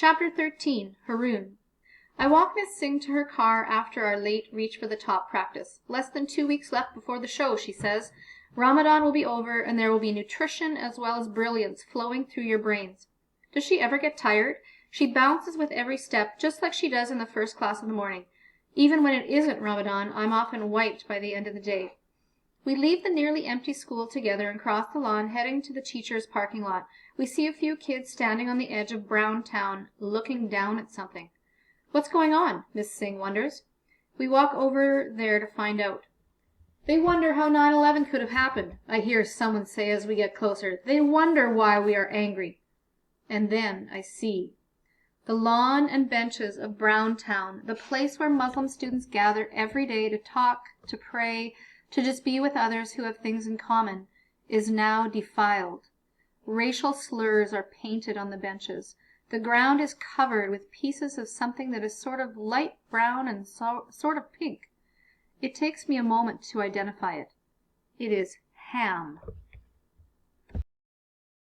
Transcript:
Chapter 13. Haroon. I walk Miss Singh to her car after our late reach for the top practice. Less than 2 weeks left before the show, she says. Ramadan will be over, and there will be nutrition as well as brilliance flowing through your brains. Does she ever get tired? She bounces with every step, just like she does in the first class in the morning. Even when it isn't Ramadan, I'm often wiped by the end of the day. We leave the nearly empty school together and cross the lawn, heading to the teacher's parking lot. We see a few kids standing on the edge of Brown Town, looking down at something. What's going on? Miss Singh wonders. We walk over there to find out. They wonder how 9/11 could have happened, I hear someone say as we get closer. They wonder why we are angry. And then I see. The lawn and benches of Brown Town, the place where Muslim students gather every day to talk, to pray, to just be with others who have things in common, is now defiled. Racial slurs are painted on the benches. The ground is covered with pieces of something that is sort of light brown and sort of pink. It takes me a moment to identify it. It is ham.